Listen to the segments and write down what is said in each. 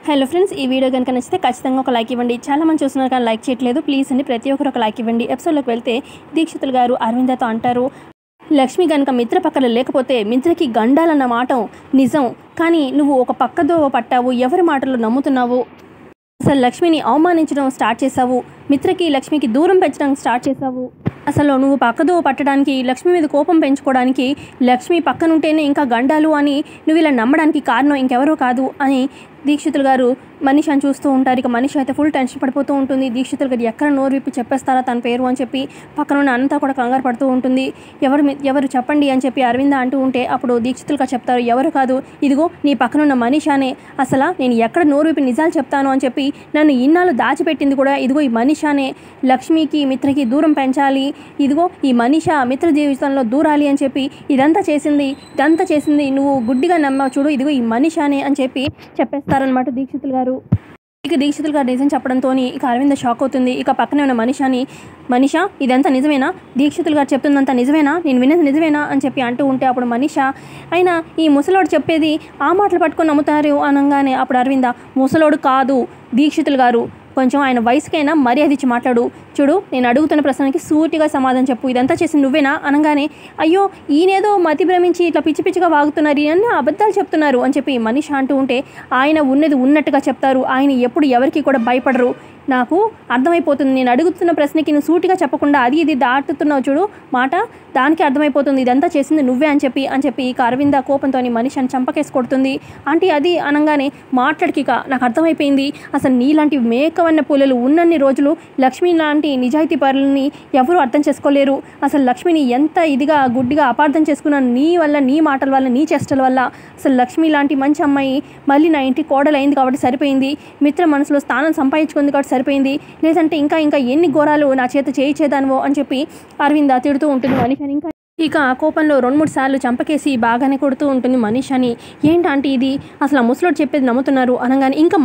Hello friends, ఈ video కనుక నచ్చితే ఖచ్చితంగా ఒక లైక్ ఇవ్వండి. చాలా మంది చూస్తున్నారు కానీ లైక్ చేయట్లేదు. ప్లీజ్ అండి, ప్రతి ఒక్కరు ఒక లైక్ ఇవ్వండి. ఎపిసోడ్లోకి వెళ్తే దీక్షితులు గారు అరవిందతో అంటారు, లక్ష్మి కనుక మిత్ర పక్కన లేకపోతే మిత్రకి గండాలన్న మాట నిజం. కానీ నువ్వు ఒక పక్కదో పట్టావు, ఎవరి మాటలు నమ్ముతున్నావు? అసలు లక్ష్మిని అవమానించడం స్టార్ట్ చేశావు, మిత్రకి లక్ష్మికి దూరం పెంచడం స్టార్ట్ చేశావు. అసలు నువ్వు పక్కదో పట్టడానికి, లక్ష్మి మీద కోపం పెంచుకోవడానికి, లక్ష్మి పక్కనుంటేనే ఇంకా గండాలు అని నువ్వు ఇలా నమ్మడానికి కారణం ఇంకెవరో కాదు అని దీక్షితులు గారు మనీషాని చూస్తూ ఉంటారు. ఇక మనీష అయితే ఫుల్ టెన్షన్ పడిపోతూ ఉంటుంది. దీక్షితులు గారు ఎక్కడ నోరు విప్పి చెప్పేస్తారా తన పేరు అని చెప్పి పక్కన ఉన్న అంతా కూడా కంగారు పడుతూ ఉంటుంది. ఎవరు చెప్పండి అని చెప్పి అరవింద అంటూ ఉంటే అప్పుడు దీక్షితులు గారు చెప్తారు, ఎవరు కాదు, ఇదిగో నీ పక్కనున్న మనీషానే. అసలు నేను ఎక్కడ నోరు విప్పి నిజాలు చెప్తాను అని చెప్పి నన్ను ఇన్నాళ్ళు దాచిపెట్టింది కూడా ఇదిగో ఈ మనీషానే. లక్ష్మికి మిత్రకి దూరం పెంచాలి, ఇదిగో ఈ మనీష మిత్ర జీవితంలో దూరాలి అని చెప్పి ఇదంతా చేసింది నువ్వు గుడ్డిగా నమ్మావు చూడు, ఇదిగో ఈ మనీషానే అని చెప్పి చెప్పేస్తారనమాట దీక్షితులు గారు. ఇక దీక్షితులు గారు నిజం చెప్పడంతో ఇక అరవింద షాక్ అవుతుంది. ఇక పక్కనే ఉన్న మనీష ఇదంతా నిజమేనా? దీక్షితులు గారు చెప్తుందంతా నిజమేనా? నేను విన్నది నిజమేనా అని చెప్పి అంటూ ఉంటే అప్పుడు మనీష, అయినా ఈ ముసలోడు చెప్పేది ఆ మాటలు పట్టుకొని నమ్ముతారు అనగానే అప్పుడు అరవింద, ముసలోడు కాదు దీక్షితులు గారు, కొంచెం ఆయన వయసుకైనా మర్యాద ఇచ్చి మాట్లాడు. చూడు, నేను అడుగుతున్న ప్రశ్నకి సూటిగా సమాధానం చెప్పు, ఇదంతా చేసి నువ్వేనా అనగానే, అయ్యో ఈయనేదో మతి భ్రమించి ఇట్లా పిచ్చి పిచ్చిగా వాగుతున్నారు, ఇవన్నీ అబద్ధాలు చెప్తున్నారు అని చెప్పి మనీష అంటూ ఉంటే, ఆయన ఉన్నది ఉన్నట్టుగా చెప్తారు, ఆయన ఎప్పుడు ఎవరికి కూడా భయపడరు. నాకు అర్థమైపోతుంది, నేను అడుగుతున్న ప్రశ్నకి నువ్వు సూటిగా చెప్పకుండా అది ఇది దాటుతున్నావు చూడు మాట, దానికి అర్థమైపోతుంది ఇదంతా చేసింది నువ్వే అని చెప్పి ఇక అరవింద కోపంతో మనీషాని చంపకేసి కొడుతుంది. ఆంటీ అది అనగానే, మాట్లాడికిక నాకు అర్థమైపోయింది, అసలు నీలాంటి మేకవన్న పూలలు ఉన్నన్ని రోజులు లక్ష్మి లాంటి నిజాయితీ పరులని ఎవరూ అర్థం చేసుకోలేరు. అసలు లక్ష్మిని ఎంత ఇదిగా గుడ్డిగా అపార్థం చేసుకున్నాను నీ వల్ల, నీ మాటల వల్ల, నీ చేష్టల వల్ల. అసలు లక్ష్మి లాంటి మంచి అమ్మాయి మళ్ళీ నా ఇంటి కోడలైంది కాబట్టి సరిపోయింది, మిత్ర మనసులో స్థానం సంపాదించుకుంది కాబట్టి సరిపోయింది, లేదంటే ఇంకా ఎన్ని ఘోరాలు నా చేత చేయించేదానివో అని చెప్పి అరవింద తిడుతూ ఉంటుంది మనీషాని. ఇక ఆ కోపంలో 2-3 సార్లు చంపకేసి బాగానే కొడుతూ ఉంటుంది మనీషాని. ఏంటంటే ఇది, అసలు ఆ ముసలోడు చెప్పేది నమ్ముతున్నారు అనగానే, ఇంకా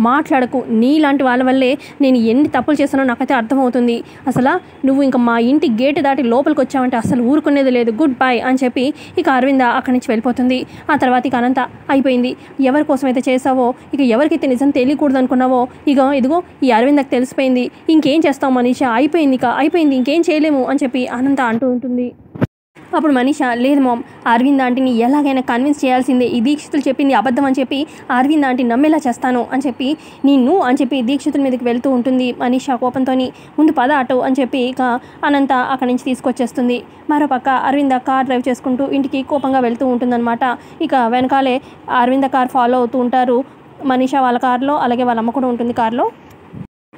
మాట్లాడకు, నీలాంటి వాళ్ళ వల్లే నేను ఎన్ని తప్పులు చేశానో నాకైతే అర్థమవుతుంది. అసలు నువ్వు ఇంకా మా ఇంటి గేటు దాటి లోపలికి వచ్చావంటే అసలు ఊరుకునేది లేదు, గుడ్ బై అని చెప్పి ఇక అరవింద అక్కడి నుంచి వెళ్ళిపోతుంది. ఆ తర్వాత ఇక అనంత అయిపోయింది, ఎవరి కోసమైతే చేసావో, ఇక ఎవరికైతే నిజం తెలియకూడదు అనుకున్నావో ఇదిగో ఈ అరవిందకు తెలిసిపోయింది, ఇంకేం చేస్తావు మనీష, అయిపోయింది ఇంకేం చేయలేము అని చెప్పి అనంత అంటూ ఉంటుంది. అప్పుడు మనీష, లేదు మామ్, అరవింద్ ఆంటీని ఎలాగైనా కన్విన్స్ చేయాల్సిందే, ఈ దీక్షితులు చెప్పింది అబద్ధం అని చెప్పి అరవింద్ ఆంటీ నమ్మేలా చేస్తాను అని చెప్పి అని చెప్పి దీక్షితుల మీదకి వెళ్తూ ఉంటుంది మనీష కోపంతో. ముందు పద ఆటో అని చెప్పి ఇక అనంత అక్కడి నుంచి తీసుకొచ్చేస్తుంది. మరోపక్క అరవింద కార్ డ్రైవ్ చేసుకుంటూ ఇంటికి కోపంగా వెళ్తూ ఉంటుందన్నమాట. ఇక వెనకాలే అరవింద కార్ ఫాలో అవుతూ ఉంటారు మనీష వాళ్ళ కార్లో, అలాగే వాళ్ళ అమ్మ కూడా ఉంటుంది కార్లో.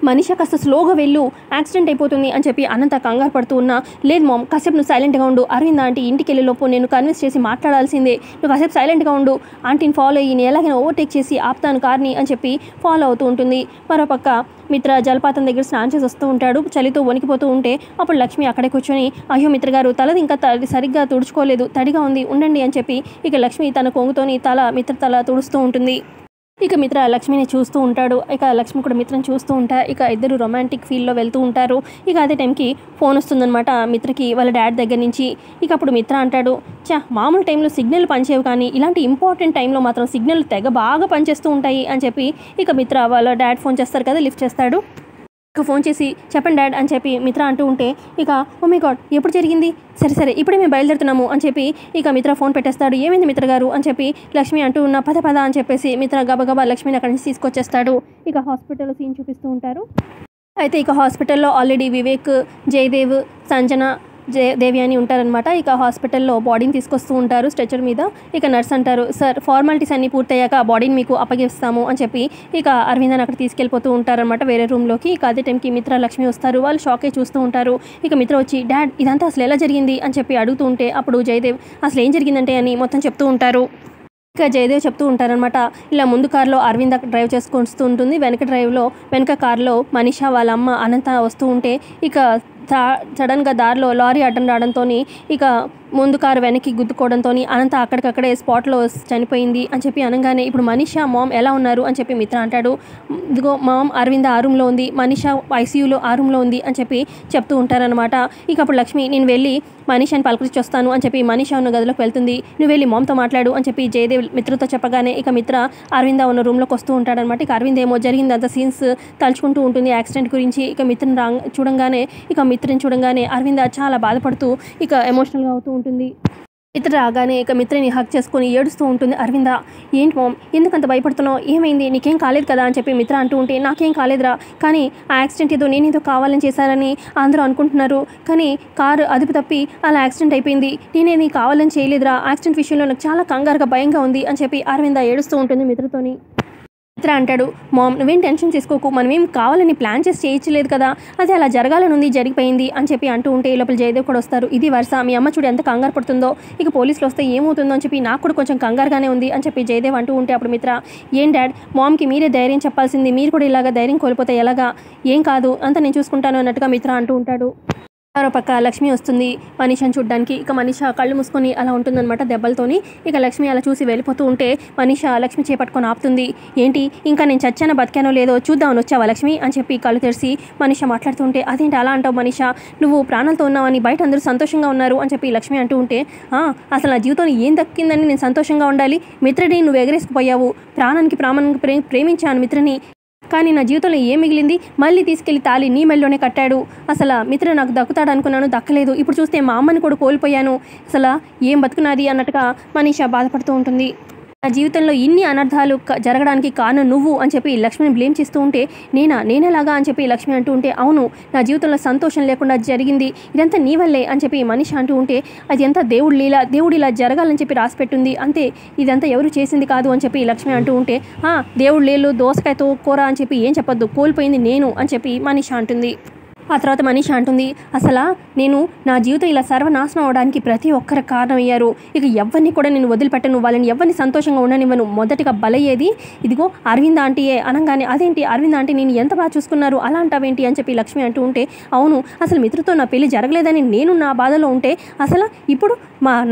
మనీష కాస్త స్లోగా వెళ్ళు, యాక్సిడెంట్ అయిపోతుంది అని చెప్పి అనంత కంగారు పడుతూ ఉన్నా, లేదు మామ్, కాసేపు నువ్వు సైలెంట్గా ఉండు, అరవింద్ ఆంటీ ఇంటికి వెళ్ళేలోపు నేను కన్విన్స్ చేసి మాట్లాడాల్సిందే, నువ్వు కాసేపు సైలెంట్గా ఉండు, ఆంటీని ఫాలో అయ్యి నేను ఎలాగైనా ఓవర్టేక్ చేసి ఆపుతాను కార్ని అని చెప్పి ఫాలో అవుతూ ఉంటుంది. మరోపక్క మిత్ర జలపాతం దగ్గర స్నానం చేసి వస్తూ ఉంటాడు, చలితో వణికిపోతూ ఉంటే అప్పుడు లక్ష్మి అక్కడే కూర్చొని, అయ్యో మిత్ర గారు తలది ఇంకా సరిగ్గా తుడుచుకోలేదు, తడిగా ఉంది, ఉండండి అని చెప్పి ఇక లక్ష్మి తన కొంగుతోని మిత్ర తల తుడుస్తూ ఉంటుంది. ఇక మిత్ర లక్ష్మిని చూస్తూ ఉంటాడు, ఇక లక్ష్మి కూడా మిత్రని చూస్తూ ఉంటారు. ఇక ఇద్దరు రొమాంటిక్ ఫీల్లో వెళ్తూ ఉంటారు. ఇక అదే టైంకి ఫోన్ వస్తుందన్నమాట మిత్రకి వాళ్ళ డాడ్ దగ్గర నుంచి. ఇక అప్పుడు మిత్ర అంటాడు, మామూలు టైంలో సిగ్నల్ పనిచేయవు కానీ ఇలాంటి ఇంపార్టెంట్ టైంలో మాత్రం సిగ్నల్ బాగా పనిచేస్తూ ఉంటాయి అని చెప్పి ఇక మిత్ర వాళ్ళ డాడ్ ఫోన్ చేస్తారు కదా, లిఫ్ట్ చేస్తాడు. ఇక ఫోన్ చేసి, చెప్పండి డాడ్ అని చెప్పి మిత్ర అంటూ ఉంటే ఇక, ఓ మై గాడ్ ఎప్పుడు జరిగింది, సరే ఇప్పుడే మేము బయలుదేరుతున్నాము అని చెప్పి ఇక మిత్ర ఫోన్ పెట్టేస్తాడు. ఏమైంది మిత్ర గారు అని చెప్పి లక్ష్మి అంటూ ఉన్న, పద అని చెప్పేసి మిత్ర గబగబా లక్ష్మిని అక్కడి నుంచి తీసుకొచ్చేస్తాడు. ఇక హాస్పిటల్లో సీన్ చూపిస్తూ ఉంటారు. అయితే ఇక హాస్పిటల్లో ఆల్రెడీ వివేక్, జయదేవ్, సంజన, దేవి అని ఉంటారనమాట. ఇక హాస్పిటల్లో బాడీని తీసుకొస్తూ ఉంటారు స్ట్రెచర్ మీద. ఇక నర్స్ అంటారు, సార్ ఫార్మాలిటీస్ అన్నీ పూర్తయ్యాక బాడీని మీకు అప్పగిస్తాము అని చెప్పి ఇక అరవిందని అక్కడ తీసుకెళ్ళిపోతూ ఉంటారనమాట వేరే రూమ్లోకి. ఇక అదే టైంకి మిత్ర లక్ష్మి వస్తారు, వాళ్ళు షాకే చూస్తూ ఉంటారు. ఇక మిత్ర వచ్చి, డాడ్ ఇదంతా అసలు ఎలా జరిగింది అని చెప్పి అడుగుతూ ఉంటే అప్పుడు జయదేవ్ అసలు ఏం జరిగిందంటే అని మొత్తం చెప్తూ ఉంటారు. ఇక జయదేవ్ చెప్తూ ఉంటారనమాట, ఇలా ముందు కారులో అరవింద డ్రైవ్ చేసుకొస్తూ ఉంటుంది, వెనక కారులో మనీష వాళ్ళ అమ్మ అనంత వస్తూ ఉంటే ఇక సడన్గా దారిలో లారీ అడ్డం రావడంతో ఇక ముందు కారు వెనక్కి గుద్దుకోవడంతో అనంత అక్కడికక్కడే స్పాట్లో చనిపోయింది అని చెప్పి అనగానే ఇప్పుడు మనీషా మామ్ ఎలా ఉన్నారు అని చెప్పి మిత్ర అంటాడు. ఇదిగో మామ్ అరవింద ఆ రూమ్లో ఉంది, మనీషా ఐసీయూలో ఆ రూమ్లో ఉంది అని చెప్పి చెప్తూ ఉంటారనమాట. ఇక అప్పుడు లక్ష్మి నేను వెళ్ళి మనీషాని పలకరించి వస్తాను అని చెప్పి మనీషా ఉన్న గదిలోకి వెళ్తుంది. నువ్వు వెళ్ళి మామ్తో మాట్లాడు అని చెప్పి జయదేవ్ మిత్రతో చెప్పగానే ఇక మిత్ర అరవింద ఉన్న రూమ్లోకి వస్తూ ఉంటాడనమాట. ఇక అరవింద్ ఏమో జరిగింది అంత సీన్స్ తలుచుకుంటూ ఉంటుంది యాక్సిడెంట్ గురించి. ఇక మిత్రని మిత్రని చూడంగానే అరవింద చాలా బాధపడుతూ ఇక ఎమోషనల్గా అవుతూ ఉంటుంది. మిత్ర రాగానే ఇక మిత్రని హక్ చేసుకొని ఏడుస్తూ ఉంటుంది. అరవింద ఏంటి మామ్ ఎందుకంత భయపడుతున్నావు, ఏమైంది, నీకేం కాలేదు కదా అని చెప్పి మిత్ర అంటూ ఉంటే నాకేం కాలేదురా, కానీ ఆ యాక్సిడెంట్ ఏదో నేనేదో కావాలని చేశారని అందరూ అనుకుంటున్నారు, కానీ కారు అదుపు తప్పి అలా యాక్సిడెంట్ అయిపోయింది, నేనేది కావాలని చేయలేదురా, యాక్సిడెంట్ విషయంలో నాకు చాలా కంగారుగా భయంగా ఉంది అని చెప్పి అరవింద ఏడుస్తూ ఉంటుంది మిత్రతోని. మిత్ర అంటాడు మామ్ నువ్వేం టెన్షన్ తీసుకోకు, మనమేం కావాలని ప్లాన్ చేసి చేయించలేదు కదా, అది అలా జరగాలని ఉంది జరిగిపోయింది అని చెప్పి అంటూ ఉంటే లోపల జయదేవ్ కూడా వస్తారు. ఇది వరుస మీ అమ్మ చూడు ఎంత కంగారు పడుతుందో, ఇక పోలీసులు వస్తే ఏమవుతుందో అని చెప్పి నాకు కూడా కొంచెం కంగారుగానే ఉంది అని చెప్పి జయదేవ్ అంటూ ఉంటే అప్పుడు మిత్ర ఏం డాడ్ మామ్కి మీరే ధైర్యం చెప్పాల్సింది, మీరు కూడా ఇలాగా ధైర్యం కోల్పోతే ఎలాగా, ఏం కాదు అంతా నేను చూసుకుంటాను అన్నట్టుగా మిత్ర అంటూ ఉంటాడు. మరో పక్క లక్ష్మి వస్తుంది మనీషాని చూడ్డానికి. ఇక మనీషా కళ్ళు మూసుకొని అలా ఉంటుందన్నమాట దెబ్బలతోని. ఇక లక్ష్మి అలా చూసి వెళ్ళిపోతూ ఉంటే మనీషా లక్ష్మి చేపట్టుకొని ఆపుతుంది. ఏంటి ఇంకా నేను చచ్చానో బతికానో లేదో చూద్దామని వచ్చావా లక్ష్మి అని చెప్పి కళ్ళు తెరిచి మనీషా మాట్లాడుతూ ఉంటే అదేంటి అలా అంటావు మనీషా, నువ్వు ప్రాణాలతో ఉన్నావని బయట అందరూ సంతోషంగా ఉన్నారు అని చెప్పి లక్ష్మి అంటూ ఉంటే అసలు నా జీవితంలో ఏం దక్కిందని నేను సంతోషంగా ఉండాలి, మిత్రుడిని నువ్వు ఎగరేసుకుపోయావు, ప్రాణానికి ప్రేమించాను మిత్రుని, కానీ నా జీవితంలో ఏం మిగిలింది, మళ్ళీ తీసుకెళ్లి తాళి నీ మెల్లోనే కట్టాడు, అసలు మిత్రుడు నాకు దక్కుతాడు అనుకున్నాను దక్కలేదు, ఇప్పుడు చూస్తే మా అమ్మని కూడా కోల్పోయాను, అసలు ఏం బతుకున్నది అన్నట్టుగా మనీషా బాధపడుతూ ఉంటుంది. నా జీవితంలో ఇన్ని అనర్థాలు జరగడానికి కారణం నువ్వు అని చెప్పి లక్ష్మిని బ్లేమ్ చేస్తూ ఉంటే నేనేలాగా అని చెప్పి లక్ష్మి అంటూ ఉంటే అవును నా జీవితంలో సంతోషం లేకుండా జరిగింది, ఇదంతా నీ వల్లే అని చెప్పి మనీషా అంటూ ఉంటే అది ఎంత దేవుడు లీల, దేవుడు ఇలా జరగాలని చెప్పి రాసిపెట్టుంది అంతే, ఇదంతా ఎవరు చేసింది కాదు అని చెప్పి లక్ష్మి అంటూ ఉంటే దేవుడు లేలు దోసకాయతో కూర అని చెప్పి ఏం చెప్పొద్దు, కోల్పోయింది నేను అని చెప్పి మనీషా అంటుంది. ఆ తర్వాత మనీషా అంటుంది అసలు నేను నా జీవితం ఇలా సర్వనాశనం అవడానికి ప్రతి ఒక్కరు కారణమయ్యారు, ఇక ఎవరిని కూడా నేను వదిలిపెట్టను, వాళ్ళని ఎవరిని సంతోషంగా ఉండనివ్వను, మొదటిగా బలయ్యేది ఇదిగో అరవింద్ ఆంటీయే అనగానే అదేంటి అరవింద్ ఆంటీ నేను ఎంత బాగా చూసుకున్నారు అలా అంటావేంటి అని చెప్పి లక్ష్మి అంటూ ఉంటే అవును అసలు మిత్రుతో నా పెళ్లి జరగలేదని నేను నా బాధలో ఉంటే అసలు ఇప్పుడు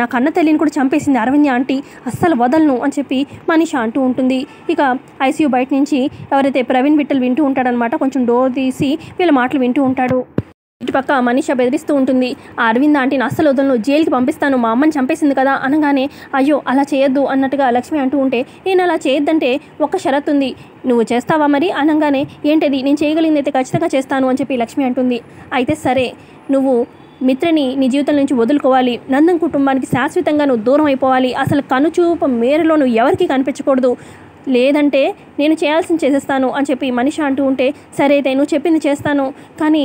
నా కన్న తల్లిని కూడా చంపేసింది అరవింద్ ఆంటీ, అస్సలు వదలను అని చెప్పి మనీషా అంటూ ఉంటుంది. ఇక ఐసీయూ బయట నుంచి ఎవరైతే ప్రవీణ్ విట్టల్ వింటూ ఉంటాడనమాట, కొంచెం డోర్ తీసి వీళ్ళ మాటలు వింటూ ఉంటాడు. ఇటుపక్క మనీషా బెదిరిస్తూ ఉంటుంది అరవింద్ ఆంటీని అస్సలు వదలను, జైలుకి పంపిస్తాను, మా అమ్మని చంపేసింది కదా అనగానే అయ్యో అలా చేయొద్దు అన్నట్టుగా లక్ష్మి అంటూ ఉంటే నేను అలా చేయొద్దంటే ఒక షరతు ఉంది, నువ్వు చేస్తావా మరి అనగానే ఏంటది, నేను చేయగలిగింది అయితే ఖచ్చితంగా చేస్తాను అని చెప్పి లక్ష్మి అంటుంది. అయితే సరే నువ్వు మిత్రని నీ జీవితం నుంచి వదులుకోవాలి, నందన్ కుటుంబానికి శాశ్వతంగా నువ్వు దూరం అయిపోవాలి, అసలు కనుచూపు మేరలో నువ్వు ఎవరికి కనిపించకూడదు, లేదంటే నేను చేయాల్సింది చేసేస్తాను అని చెప్పి మనీషా అంటూ ఉంటే సరే అయితే నువ్వు చెప్పింది చేస్తాను కానీ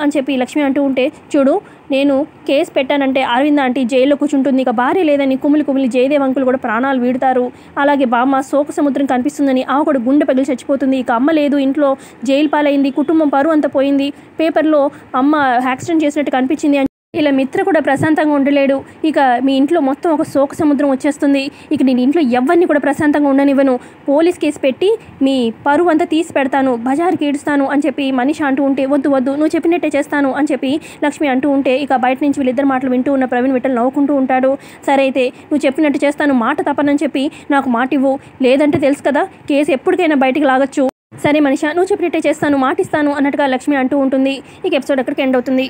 అని చెప్పి లక్ష్మి అంటూ ఉంటే చూడు నేను కేసు పెట్టానంటే అరవింద్ ఆంటీ జైల్లో కూర్చుంటుంది, ఇక భార్య లేదని కుమిలి జయదేవ్ అంకులు కూడా ప్రాణాలు వీడతారు, అలాగే బామ్మ శోక సముద్రం కనిపిస్తుందని ఆమె కూడా గుండె పగిలి చచ్చిపోతుంది, ఇక అమ్మ లేదు ఇంట్లో జైలు పాలైంది, కుటుంబం పరువు అంతా పోయింది, పేపర్లో అమ్మ యాక్సిడెంట్ చేసినట్టు కనిపించింది, ఇలా మిత్ర కూడా ప్రశాంతంగా ఉండలేడు, ఇక మీ ఇంట్లో మొత్తం ఒక శోక సముద్రం వచ్చేస్తుంది, ఇక నేను ఇంట్లో ఎవరిని కూడా ప్రశాంతంగా ఉండనివ్వను, పోలీస్ కేసు పెట్టి మీ పరువు అంతా తీసి పెడతాను, బజార్కి ఈడుస్తాను అని చెప్పి మనీషా అంటూ ఉంటే వద్దు నువ్వు చెప్పినట్టే చేస్తాను అని చెప్పి లక్ష్మి అంటూ ఉంటే ఇక బయట నుంచి వీళ్ళిద్దరు మాటలు వింటూ ఉన్న ప్రవీణ్ విట్టల్ నవ్వుకుంటూ ఉంటాడు. సరే అయితే నువ్వు చెప్పినట్టు చేస్తాను, మాట తప్పనని చెప్పి నాకు మాట ఇవ్వు, లేదంటే తెలుసు కదా కేసు ఎప్పటికైనా బయటికి లాగొచ్చు, సరే మనీషా నువ్వు చెప్పినట్టే చేస్తాను మాటిస్తాను అన్నట్టుగా లక్ష్మి అంటూ ఉంటుంది. ఇక ఎపిసోడ్ అక్కడికి ఎండ్ అవుతుంది.